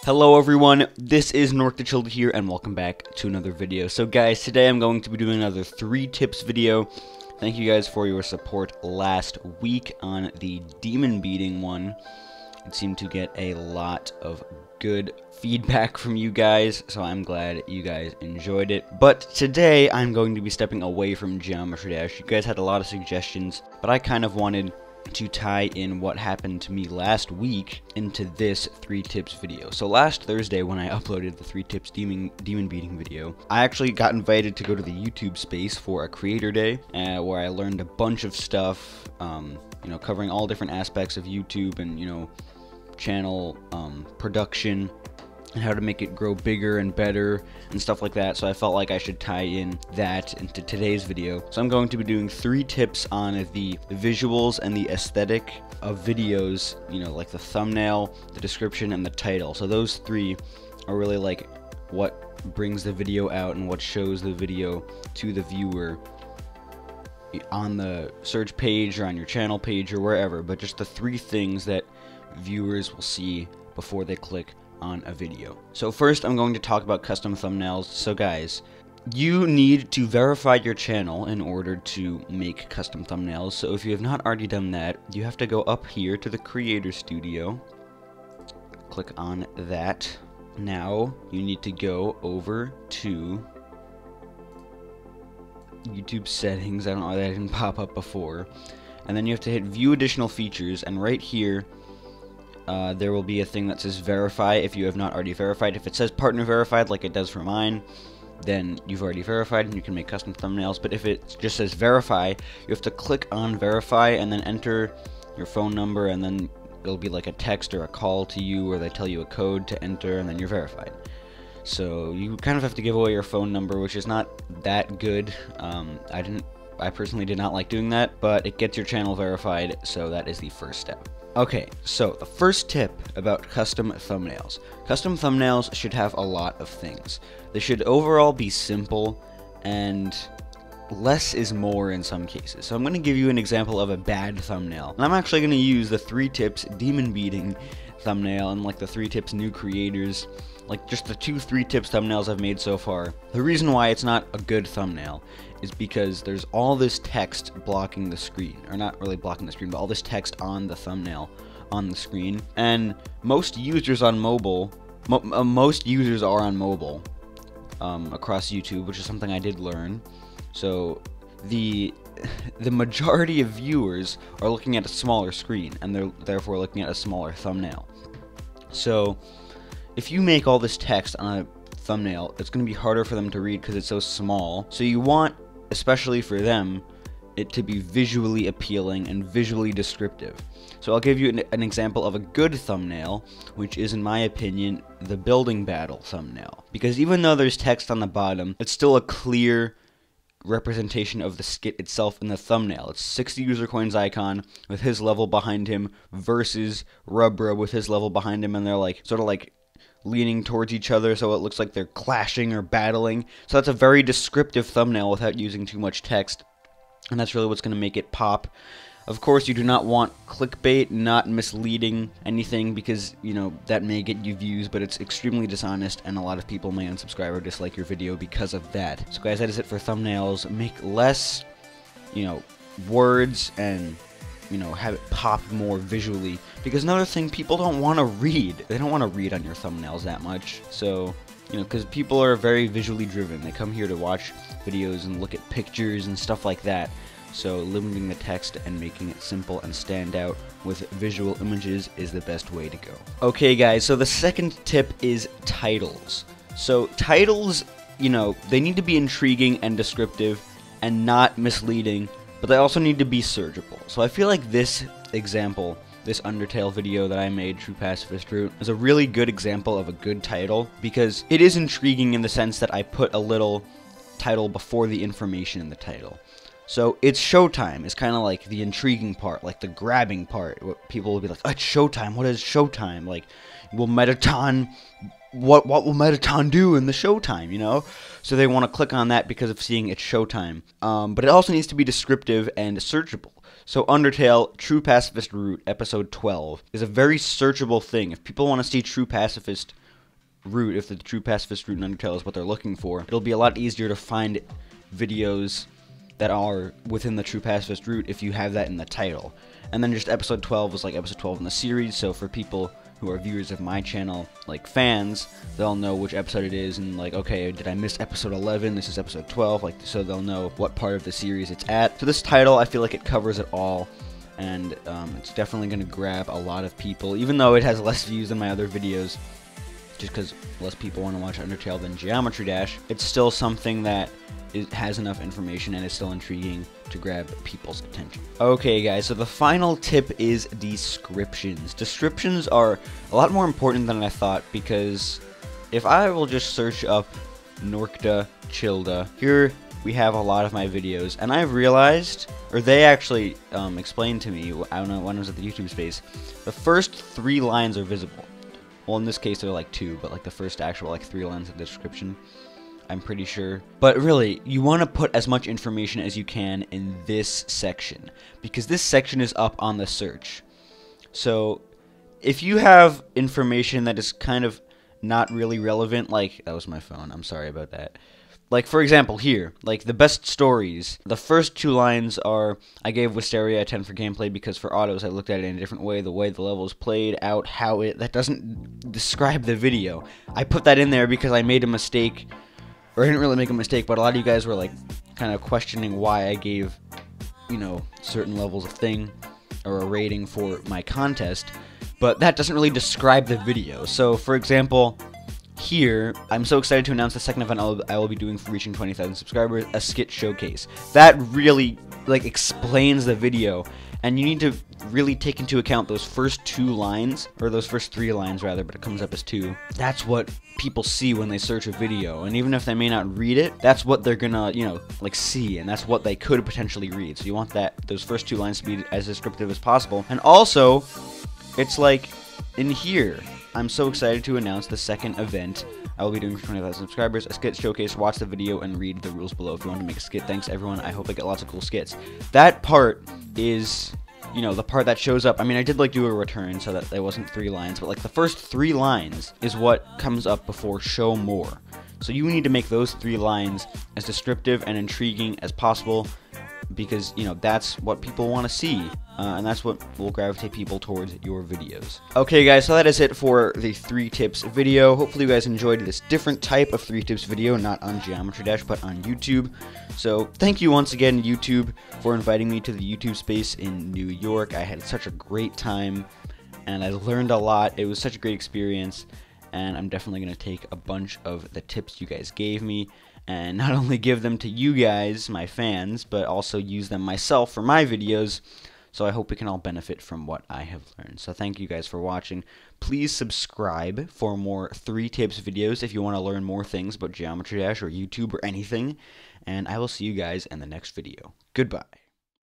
Hello everyone, this is Norcda Childa here, and welcome back to another video. So guys, today I'm going to be doing another 3 tips video. Thank you guys for your support last week on the demon beating one. It seemed to get a lot of good feedback from you guys, so I'm glad you guys enjoyed it. But today I'm going to be stepping away from Geometry Dash. You guys had a lot of suggestions, but I kind of wanted to tie in what happened to me last week into this 3 tips video. So last Thursday when I uploaded the 3 tips demon beating video, I actually got invited to go to the YouTube space for a creator day where I learned a bunch of stuff, covering all different aspects of YouTube and, channel production and how to make it grow bigger and better and stuff like that. So I felt like I should tie in that into today's video. So I'm going to be doing 3 tips on the visuals and the aesthetic of videos, like the thumbnail, the description, and the title. So those 3 are really like what brings the video out and what shows the video to the viewer on the search page or on your channel page or wherever, but just the 3 things that viewers will see before they click on a video. So first I'm going to talk about custom thumbnails. So guys, you need to verify your channel in order to make custom thumbnails. So if you have not already done that, you have to go up here to the Creator Studio, click on that. Now you need to go over to YouTube settings. I don't know why that didn't pop up before, and then you have to hit view additional features, and right here there will be a thing that says verify if you have not already verified. If it says partner verified like it does for mine, then you've already verified and you can make custom thumbnails. But if it just says verify, you have to click on verify and then enter your phone number, and then it'll be like a text or a call to you where they tell you a code to enter, and then you're verified. So you kind of have to give away your phone number, which is not that good. I personally did not like doing that, but it gets your channel verified, so that is the first step. Okay, so the first tip about custom thumbnails. Custom thumbnails should have a lot of things. They should overall be simple, and less is more in some cases. So I'm going to give you an example of a bad thumbnail. And I'm actually going to use the 3 tips demon beating thumbnail and like the 3 tips new creators, like just the 3 tips thumbnails I've made so far. The reason why it's not a good thumbnail is because there's all this text blocking the screen, or not really blocking the screen, but all this text on the thumbnail on the screen. And most users on mobile, most users are on mobile across YouTube, which is something I did learn. So the majority of viewers are looking at a smaller screen, and they're therefore looking at a smaller thumbnail. So if you make all this text on a thumbnail, it's going to be harder for them to read because it's so small. So you want, especially for them, it to be visually appealing and visually descriptive. So I'll give you an example of a good thumbnail, which is, in my opinion, the building battle thumbnail. Because even though there's text on the bottom, it's still a clear representation of the skit itself in the thumbnail. It's 60 user coins icon with his level behind him versus Rubra with his level behind him, and they're like sort of like leaning towards each other, so it looks like they're clashing or battling. So that's a very descriptive thumbnail without using too much text, and that's really what's going to make it pop. Of course, you do not want clickbait, not misleading anything, because that may get you views, but it's extremely dishonest, and a lot of people may unsubscribe or dislike your video because of that. So guys, that is it for thumbnails. Make less words, and have it pop more visually. Because another thing, people don't want to read. They don't want to read on your thumbnails that much. So, because people are very visually driven. They come here to watch videos and look at pictures and stuff like that. So limiting the text and making it simple and stand out with visual images is the best way to go. Okay guys, so the second tip is titles. So titles, they need to be intriguing and descriptive and not misleading, but they also need to be searchable. So I feel like this example, this Undertale video that I made, True Pacifist Route, is a really good example of a good title, because it is intriguing in the sense that I put a little title before the information in the title. So it's showtime is kind of like the intriguing part, like the grabbing part. What people will be like, oh, it's showtime. What is showtime? Like, will Mettaton, what will Mettaton do in the showtime, So they want to click on that because of seeing it's showtime. But it also needs to be descriptive and searchable. So Undertale, True Pacifist Route, episode 12, is a very searchable thing. If people want to see True Pacifist route, if the true pacifist route in Undertale is what they're looking for, it'll be a lot easier to find videos that are within the true pacifist route if you have that in the title. And then just episode 12 was like episode 12 in the series, so for people who are viewers of my channel, like fans, they'll know which episode it is, and like, okay, did I miss episode 11? This is episode 12, like, so they'll know what part of the series it's at. So this title, I feel like it covers it all, and it's definitely going to grab a lot of people, even though it has less views than my other videos, just because less people want to watch Undertale than Geometry Dash. It's still something that has enough information and is still intriguing to grab people's attention. Okay guys, so the final tip is descriptions. Descriptions are a lot more important than I thought, because if I will just search up Norcda Childa, here we have a lot of my videos, and I've realized, or they actually explained to me, I don't know, when I was at the YouTube space, the first 3 lines are visible. Well, in this case they're like 2, but like the first actual like 3 lines of the description, I'm pretty sure. But really, you want to put as much information as you can in this section, because this section is up on the search. So if you have information that is kind of not really relevant, like, that was my phone, I'm sorry about that. Like, for example, here, like, the best stories, the first 2 lines are, I gave Wisteria a 10 for gameplay because for autos I looked at it in a different way, the way the level is played out, how it, that doesn't describe the video. I put that in there because I made a mistake, or I didn't really make a mistake, but a lot of you guys were, like, kind of questioning why I gave, you know, certain levels of thing, or a rating for my contest, but that doesn't really describe the video. So, for example, here, I'm so excited to announce the second event I will be doing for reaching 20,000 subscribers, a skit showcase. That really, like, explains the video, and you need to really take into account those first 2 lines, or those first 3 lines rather, but it comes up as 2. That's what people see when they search a video, and even if they may not read it, that's what they're gonna, you know, like, see, and that's what they could potentially read. So you want those first 2 lines to be as descriptive as possible. And also, it's like, in here, I'm so excited to announce the second event I will be doing for 20,000 subscribers, a skit showcase. Watch the video and read the rules below if you want to make a skit. Thanks everyone, I hope I get lots of cool skits. That part is, you know, the part that shows up. I mean, I did like do a return so that there wasn't 3 lines, but like the first 3 lines is what comes up before show more. So you need to make those 3 lines as descriptive and intriguing as possible, because, you know, that's what people want to see, and that's what will gravitate people towards your videos. Okay guys, so that is it for the 3 tips video. Hopefully you guys enjoyed this different type of 3 tips video, not on Geometry Dash, but on YouTube. So thank you once again, YouTube, for inviting me to the YouTube space in New York. I had such a great time, and I learned a lot. It was such a great experience, and I'm definitely going to take a bunch of the tips you guys gave me, and not only give them to you guys, my fans, but also use them myself for my videos. So I hope we can all benefit from what I have learned. So thank you guys for watching. Please subscribe for more 3 tips videos if you want to learn more things about Geometry Dash or YouTube or anything. And I will see you guys in the next video. Goodbye.